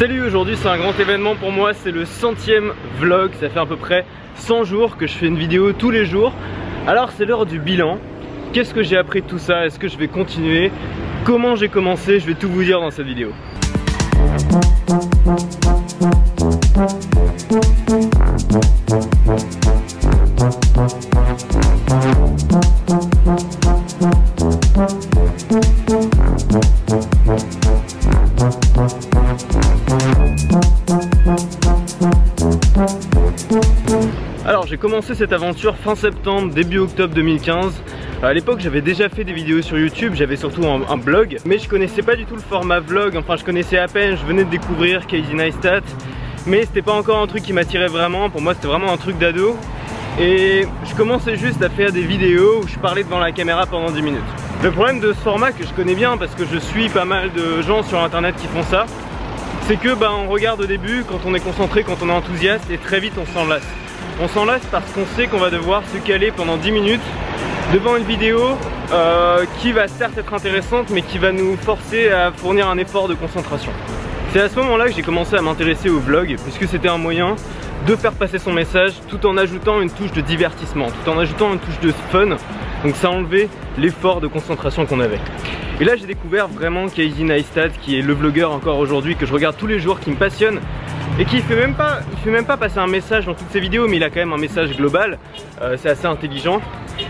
Salut, aujourd'hui c'est un grand événement pour moi, c'est le 100e vlog, ça fait à peu près 100 jours que je fais une vidéo tous les jours. Alors c'est l'heure du bilan, qu'est-ce que j'ai appris de tout ça, est-ce que je vais continuer, comment j'ai commencé, je vais tout vous dire dans cette vidéo. Alors j'ai commencé cette aventure fin septembre, début octobre 2015. À l'époque j'avais déjà fait des vidéos sur YouTube, j'avais surtout un blog, mais je connaissais pas du tout le format vlog, enfin je connaissais à peine, je venais de découvrir Casey Neistat, mais c'était pas encore un truc qui m'attirait vraiment, pour moi c'était vraiment un truc d'ado. Et je commençais juste à faire des vidéos où je parlais devant la caméra pendant 10 minutes. Le problème de ce format que je connais bien parce que je suis pas mal de gens sur internet qui font ça, c'est que on regarde au début quand on est concentré, quand on est enthousiaste, et très vite on s'en lasse. On s'en lasse parce qu'on sait qu'on va devoir se caler pendant 10 minutes devant une vidéo qui va certes être intéressante mais qui va nous forcer à fournir un effort de concentration. C'est à ce moment là que j'ai commencé à m'intéresser au vlog puisque c'était un moyen de faire passer son message tout en ajoutant une touche de divertissement, tout en ajoutant une touche de fun. Donc ça enlevait l'effort de concentration qu'on avait. Et là j'ai découvert vraiment Casey Neistat qui est le vlogueur encore aujourd'hui que je regarde tous les jours, qui me passionne et qui fait même pas passer un message dans toutes ses vidéos, mais il a quand même un message global, c'est assez intelligent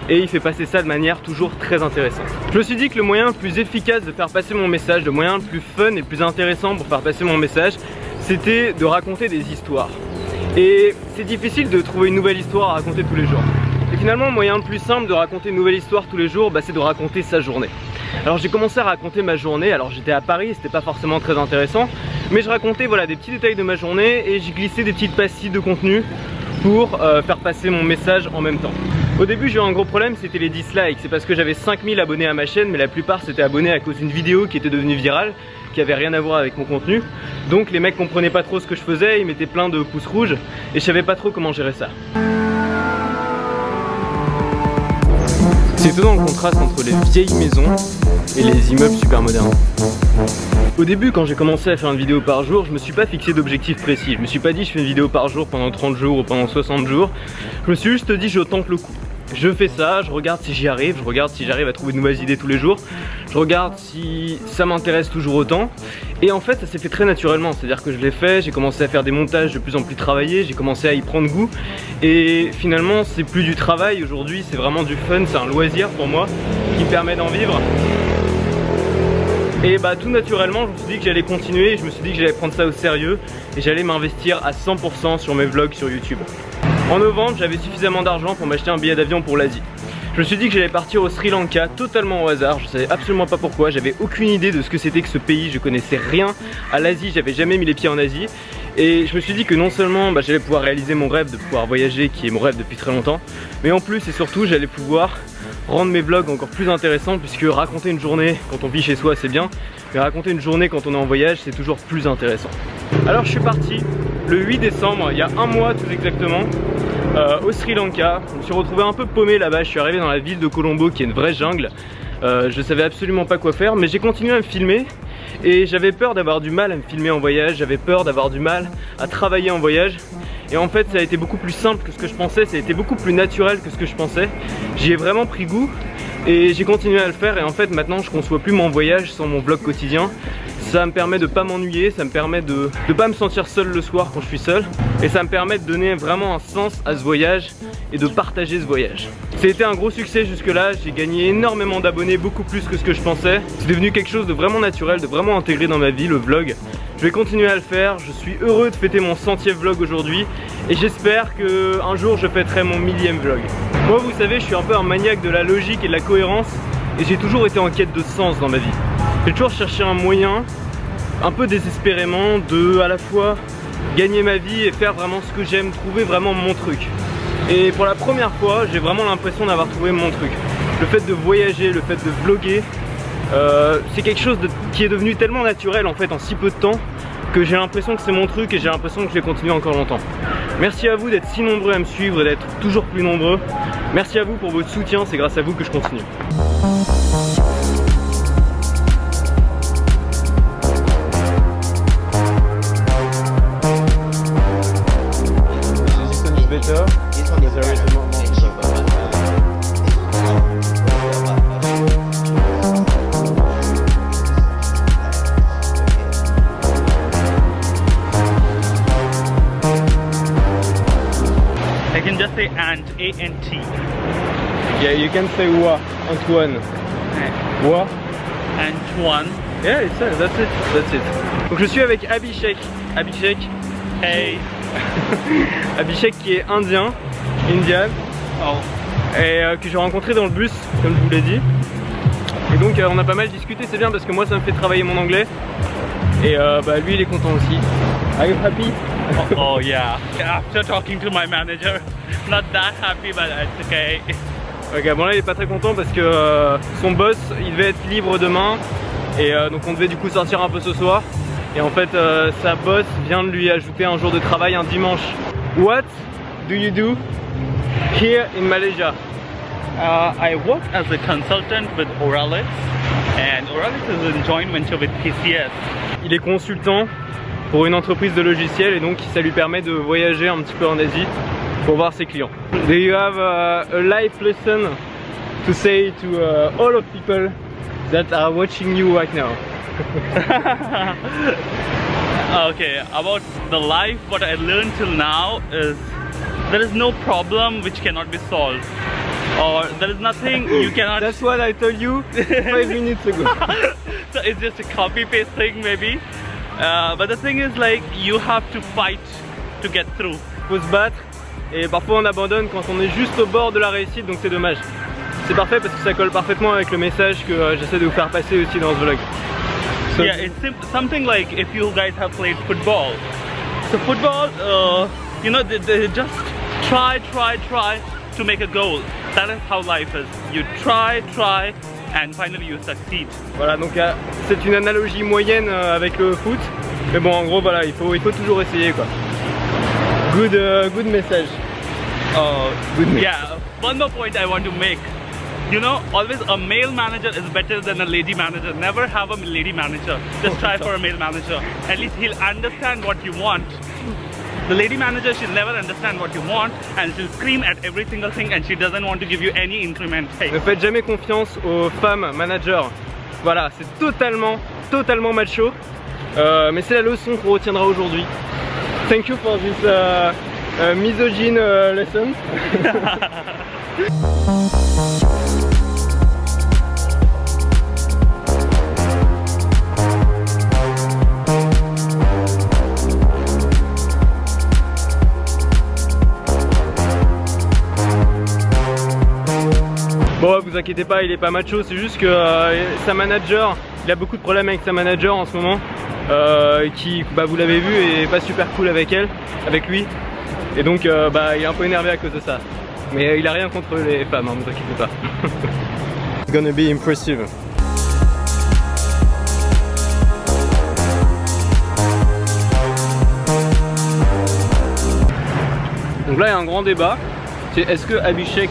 et il fait passer ça de manière toujours très intéressante. Je me suis dit que le moyen le plus efficace de faire passer mon message, le moyen le plus fun et le plus intéressant pour faire passer mon message, c'était de raconter des histoires. Et c'est difficile de trouver une nouvelle histoire à raconter tous les jours. Et finalement le moyen le plus simple de raconter une nouvelle histoire tous les jours, c'est de raconter sa journée. Alors j'ai commencé à raconter ma journée, alors j'étais à Paris, c'était pas forcément très intéressant, mais je racontais des petits détails de ma journée et j'ai glissé des petites pastilles de contenu pour faire passer mon message en même temps. Au début j'ai eu un gros problème, c'était les dislikes, c'est parce que j'avais 5000 abonnés à ma chaîne, mais la plupart s'étaient abonnés à cause d'une vidéo qui était devenue virale, qui avait rien à voir avec mon contenu. Donc les mecs comprenaient pas trop ce que je faisais, ils mettaient plein de pouces rouges et je savais pas trop comment gérer ça. C'est étonnant le contraste entre les vieilles maisons et les immeubles super modernes. Au début quand j'ai commencé à faire une vidéo par jour, je me suis pas fixé d'objectif précis. Je me suis pas dit je fais une vidéo par jour pendant 30 jours ou pendant 60 jours. Je me suis juste dit je tente le coup. Je fais ça, je regarde si j'y arrive, je regarde si j'arrive à trouver de nouvelles idées tous les jours, je regarde si ça m'intéresse toujours autant. Et en fait ça s'est fait très naturellement, c'est-à-dire que je l'ai fait, j'ai commencé à faire des montages de plus en plus travaillés, j'ai commencé à y prendre goût. Et finalement c'est plus du travail aujourd'hui, c'est vraiment du fun, c'est un loisir pour moi qui me permet d'en vivre. Et tout naturellement je me suis dit que j'allais continuer, je me suis dit que j'allais prendre ça au sérieux et j'allais m'investir à 100% sur mes vlogs sur YouTube. En novembre, j'avais suffisamment d'argent pour m'acheter un billet d'avion pour l'Asie. Je me suis dit que j'allais partir au Sri Lanka totalement au hasard, je savais absolument pas pourquoi, j'avais aucune idée de ce que c'était que ce pays, je connaissais rien à l'Asie, j'avais jamais mis les pieds en Asie. Et je me suis dit que non seulement j'allais pouvoir réaliser mon rêve de pouvoir voyager, qui est mon rêve depuis très longtemps, mais en plus et surtout j'allais pouvoir rendre mes vlogs encore plus intéressants, puisque raconter une journée quand on vit chez soi c'est bien, mais raconter une journée quand on est en voyage c'est toujours plus intéressant. Alors je suis parti le 8 décembre, il y a un mois tout exactement, au Sri Lanka. Je me suis retrouvé un peu paumé là-bas, je suis arrivé dans la ville de Colombo qui est une vraie jungle. Je savais absolument pas quoi faire, mais j'ai continué à me filmer et j'avais peur d'avoir du mal à me filmer en voyage, j'avais peur d'avoir du mal à travailler en voyage. Et en fait ça a été beaucoup plus simple que ce que je pensais, ça a été beaucoup plus naturel que ce que je pensais. J'y ai vraiment pris goût et j'ai continué à le faire, et en fait maintenant je conçois plus mon voyage sans mon vlog quotidien. Ça me permet de pas m'ennuyer, ça me permet de pas me sentir seul le soir quand je suis seul, et ça me permet de donner vraiment un sens à ce voyage et de partager ce voyage. C'était un gros succès jusque là, j'ai gagné énormément d'abonnés, beaucoup plus que ce que je pensais. C'est devenu quelque chose de vraiment naturel, de vraiment intégré dans ma vie, le vlog. Je vais continuer à le faire, je suis heureux de fêter mon 100e vlog aujourd'hui et j'espère qu'un jour je fêterai mon 1000e vlog. Moi vous savez, je suis un peu un maniaque de la logique et de la cohérence et j'ai toujours été en quête de sens dans ma vie. J'ai toujours cherché un moyen, un peu désespérément, de à la fois gagner ma vie et faire vraiment ce que j'aime, trouver vraiment mon truc. Et pour la première fois, j'ai vraiment l'impression d'avoir trouvé mon truc. Le fait de voyager, le fait de vlogger, c'est quelque chose qui est devenu tellement naturel en fait en si peu de temps que j'ai l'impression que c'est mon truc et j'ai l'impression que je vais continuer encore longtemps. Merci à vous d'être si nombreux à me suivre et d'être toujours plus nombreux. Merci à vous pour votre soutien, c'est grâce à vous que je continue. just say Ant, A-N-T. Yeah, you can say Wa, Antoine. Wa. Antoine. Yeah, that's it. Donc je suis avec Abhishek. Abhishek. Hey. Abhishek qui est indien, Indian. Oh. Et que j'ai rencontré dans le bus, comme je vous l'ai dit. Et donc on a pas mal discuté, c'est bien parce que moi ça me fait travailler mon anglais. Et bah lui il est content aussi. Are you happy? Oh yeah. After talking to my manager, not that happy, but it's okay. Ok, bon là il est pas très content parce que son boss il devait être libre demain. Et donc on devait du coup sortir un peu ce soir. Et en fait sa boss vient de lui ajouter un jour de travail un dimanche. What do you do here in Malaysia? I work as a consultant with Oralis, and Oralis is in joint venture with PCS. Il est consultant pour une entreprise de logiciels et donc ça lui permet de voyager un petit peu en Asie pour voir ses clients. Do you have a life lesson to say to all of people that are watching you right now? Okay, about the life, what I learned till now is there is no problem which cannot be solved, or there is nothing you cannot. That's what I told you 5 minutes ago. So it's just a copy paste thing maybe, but the thing is like you have to fight to get through. Faut se battre et parfois on abandonne quand on est juste au bord de la réussite, donc c'est dommage. C'est parfait parce que ça colle parfaitement avec le message que j'essaie de vous faire passer aussi dans ce vlog. So yeah, it's something like if you guys have played football. So football, you know, they just try to make a goal. That is how life is. You try, and finally you succeed. Voilà, donc c'est une analogie moyenne avec le foot. Mais bon, en gros, voilà, il faut toujours essayer quoi. Good message. Good message. Yeah, one more point I want to make. You know, always a male manager is better than a lady manager. Never have a lady manager. Just try for a male manager. At least he'll understand what you want. The lady manager, she'll never understand what you want and she'll scream at every single thing and she doesn't want to give you any increment. Hey. Ne faites jamais confiance aux femmes managers. Voilà, c'est totalement macho. Mais c'est la leçon qu'on retiendra aujourd'hui. Thank you for this misogyne lesson. Bon, vous inquiétez pas, il est pas macho, c'est juste que sa manager, il a beaucoup de problèmes avec sa manager en ce moment, qui, bah, vous l'avez vu, est pas super cool avec elle, avec lui, et donc bah, il est un peu énervé à cause de ça. Mais il a rien contre les femmes, hein, vous inquiétez pas. It's gonna be impressive. Donc là il y a un grand débat, c'est est-ce que Abhishek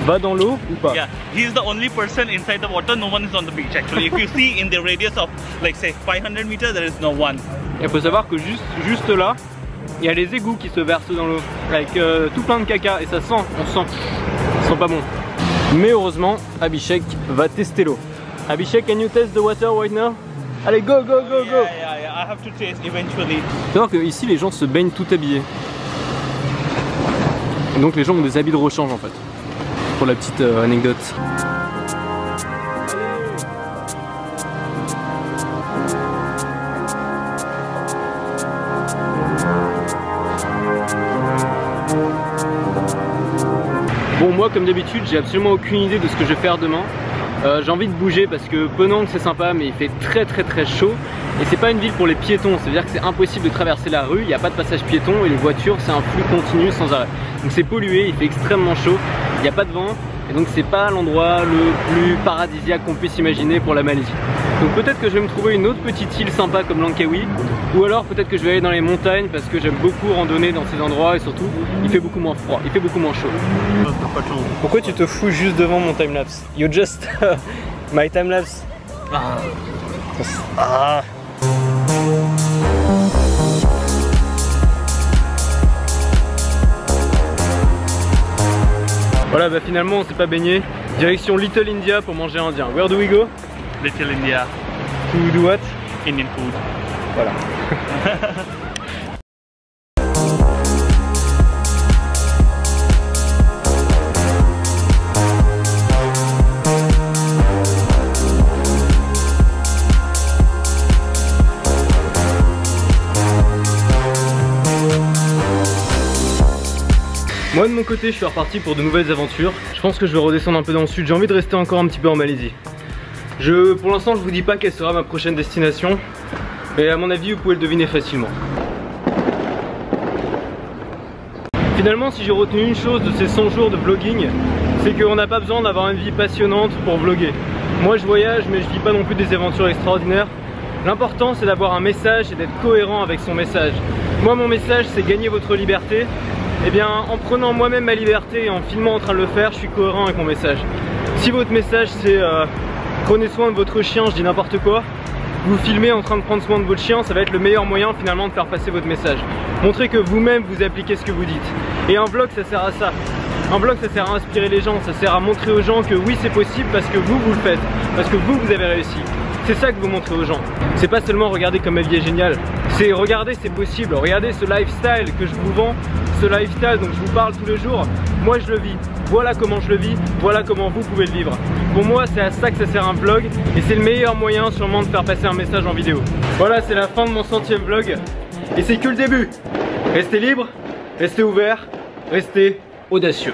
va dans l'eau ou pas? Yeah, he's the only person inside the water, no one is on the beach actually. If you see in the radius of like say 500 meters, there is no one. Il faut savoir que juste là, il y a les égouts qui se versent dans l'eau avec tout plein de caca et ça sent, on sent pas bon. Mais heureusement, Abhishek va tester l'eau. Abhishek, can you test the water right now? Allez, go! Yeah, I have to taste eventually. Il faut savoir qu'ici les gens se baignent tout habillés. Et donc les gens ont des habits de rechange en fait. Pour la petite anecdote. Bon, moi comme d'habitude j'ai absolument aucune idée de ce que je vais faire demain. J'ai envie de bouger parce que Penang c'est sympa mais il fait très chaud. Et c'est pas une ville pour les piétons, c'est à dire que c'est impossible de traverser la rue, il n'y a pas de passage piéton et les voitures c'est un flux continu sans arrêt. Donc c'est pollué, il fait extrêmement chaud, il n'y a pas de vent et donc c'est pas l'endroit le plus paradisiaque qu'on puisse imaginer pour la Malaisie. Donc peut-être que je vais me trouver une autre petite île sympa comme Langkawi, ou alors peut-être que je vais aller dans les montagnes parce que j'aime beaucoup randonner dans ces endroits et surtout il fait beaucoup moins froid, il fait beaucoup moins chaud. Pourquoi tu te fous juste devant mon timelapse? You just my timelapse. Ah. Voilà, bah finalement on s'est pas baigné. Direction Little India pour manger indien. Where do we go? Little India. To do what? Indian food. Voilà. Moi de mon côté je suis reparti pour de nouvelles aventures. Je pense que je vais redescendre un peu dans le sud, j'ai envie de rester encore un petit peu en Malaisie. Pour l'instant je vous dis pas quelle sera ma prochaine destination, mais à mon avis vous pouvez le deviner facilement. Finalement si j'ai retenu une chose de ces 100 jours de vlogging, c'est qu'on n'a pas besoin d'avoir une vie passionnante pour vlogger. Moi je voyage mais je vis pas non plus des aventures extraordinaires. L'important c'est d'avoir un message et d'être cohérent avec son message. Moi mon message c'est gagner votre liberté. Et bien en prenant moi-même ma liberté et en filmant en train de le faire, je suis cohérent avec mon message. Si votre message c'est prenez soin de votre chien, je dis n'importe quoi, vous filmez en train de prendre soin de votre chien, ça va être le meilleur moyen finalement de faire passer votre message. Montrez que vous-même vous appliquez ce que vous dites. Et un vlog ça sert à ça. Un vlog ça sert à inspirer les gens, ça sert à montrer aux gens que oui c'est possible parce que vous le faites, parce que vous avez réussi. C'est ça que vous montrez aux gens. C'est pas seulement regarder comme ma vie est géniale, c'est regarder c'est possible, regardez ce lifestyle que je vous vends, ce lifestyle dont je vous parle tous les jours, moi je le vis, voilà comment je le vis, voilà comment vous pouvez le vivre. Pour moi c'est à ça que ça sert un vlog et c'est le meilleur moyen sûrement de faire passer un message en vidéo. Voilà c'est la fin de mon 100e vlog et c'est que le début. Restez libre, restez ouvert, restez audacieux.